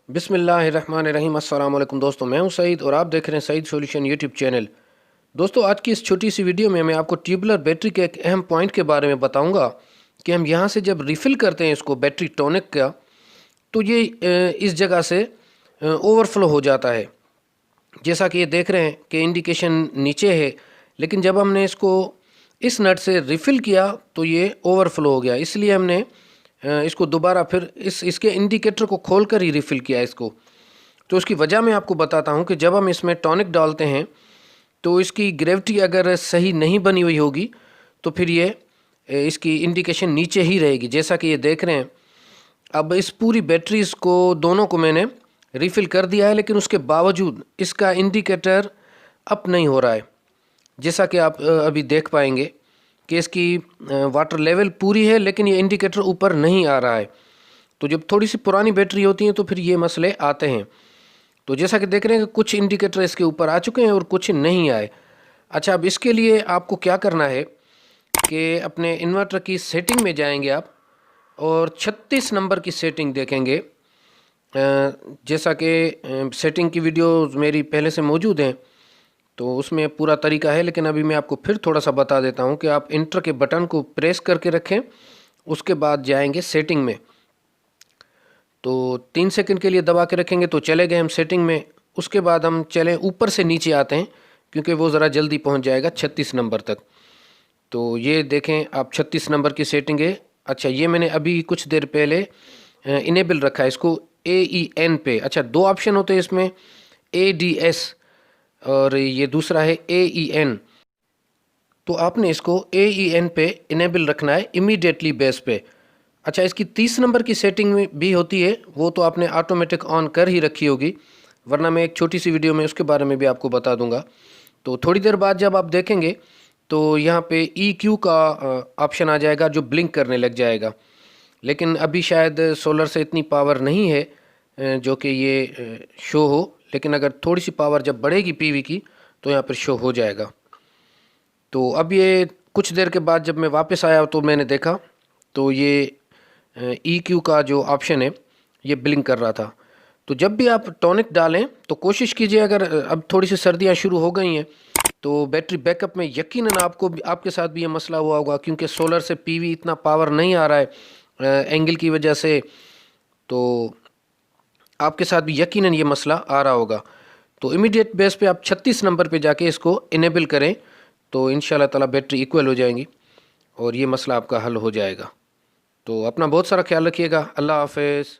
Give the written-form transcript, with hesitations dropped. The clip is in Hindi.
बिस्मिल्लाहिर्रहमानिर्रहीम। अस्सलाम वालेकुम दोस्तों, मैं हूं सईद और आप देख रहे हैं सईद सॉल्यूशन यूट्यूब चैनल। दोस्तों, आज की इस छोटी सी वीडियो में मैं आपको ट्यूबुलर बैटरी के एक अहम पॉइंट के बारे में बताऊंगा कि हम यहां से जब रिफ़िल करते हैं इसको बैटरी टॉनिक का, तो ये इस जगह से ओवरफ्लो हो जाता है। जैसा कि ये देख रहे हैं कि इंडिकेशन नीचे है, लेकिन जब हमने इसको इस नट से रिफ़िल किया तो ये ओवरफ्लो हो गया। इसलिए हमने इसको दोबारा फिर इसके इंडिकेटर को खोलकर ही रिफ़िल किया इसको। तो उसकी वजह मैं आपको बताता हूँ कि जब हम इसमें टॉनिक डालते हैं तो इसकी ग्रेविटी अगर सही नहीं बनी हुई होगी तो फिर ये इसकी इंडिकेशन नीचे ही रहेगी। जैसा कि ये देख रहे हैं, अब इस पूरी बैटरीज़ को दोनों को मैंने रिफ़िल कर दिया है, लेकिन उसके बावजूद इसका इंडिकेटर अप नहीं हो रहा है। जैसा कि आप अभी देख पाएंगे कि इसकी वाटर लेवल पूरी है, लेकिन ये इंडिकेटर ऊपर नहीं आ रहा है। तो जब थोड़ी सी पुरानी बैटरी होती है तो फिर ये मसले आते हैं। तो जैसा कि देख रहे हैं कि कुछ इंडिकेटर इसके ऊपर आ चुके हैं और कुछ नहीं आए। अच्छा, अब इसके लिए आपको क्या करना है कि अपने इन्वर्टर की सेटिंग में जाएंगे आप और 36 नंबर की सेटिंग देखेंगे। जैसा कि सेटिंग की वीडियो मेरी पहले से मौजूद हैं तो उसमें पूरा तरीका है, लेकिन अभी मैं आपको फिर थोड़ा सा बता देता हूं कि आप इंटर के बटन को प्रेस करके रखें, उसके बाद जाएंगे सेटिंग में। तो 3 सेकंड के लिए दबा के रखेंगे तो चले गए हम सेटिंग में। उसके बाद हम चलें ऊपर से नीचे आते हैं क्योंकि वो ज़रा जल्दी पहुंच जाएगा 36 नंबर तक। तो ये देखें आप 36 नंबर की सेटिंग है। अच्छा, ये मैंने अभी कुछ देर पहले इनेबल रखा है इसको AEN पे। अच्छा, 2 ऑप्शन होते हैं इसमें, ADS और ये दूसरा है AEN। तो आपने इसको AEN पे इनेबल रखना है इमीडिएटली बेस पे। अच्छा, इसकी 30 नंबर की सेटिंग में भी होती है, वो तो आपने ऑटोमेटिक ऑन कर ही रखी होगी, वरना मैं एक छोटी सी वीडियो में उसके बारे में भी आपको बता दूंगा। तो थोड़ी देर बाद जब आप देखेंगे तो यहाँ पे EQ का ऑप्शन आ जाएगा जो ब्लिंक करने लग जाएगा। लेकिन अभी शायद सोलर से इतनी पावर नहीं है जो कि ये शो हो, लेकिन अगर थोड़ी सी पावर जब बढ़ेगी PV की तो यहाँ पर शो हो जाएगा। तो अब ये कुछ देर के बाद जब मैं वापस आया तो मैंने देखा तो ये EQ का जो ऑप्शन है ये ब्लिंक कर रहा था। तो जब भी आप टॉनिक डालें तो कोशिश कीजिए, अगर अब थोड़ी सी सर्दियाँ शुरू हो गई हैं तो बैटरी बैकअप में यकीनन आपके साथ भी ये मसला हुआ होगा, क्योंकि सोलर से PV इतना पावर नहीं आ रहा है एंगल की वजह से। तो आपके साथ भी यकीनन ये मसला आ रहा होगा। तो इमीडिएट बेस पे आप 36 नंबर पे जाके इसको इनेबल करें तो इंशाल्लाह ताला बैटरी इक्वल हो जाएंगी और ये मसला आपका हल हो जाएगा। तो अपना बहुत सारा ख्याल रखिएगा। अल्लाह हाफ़िज़।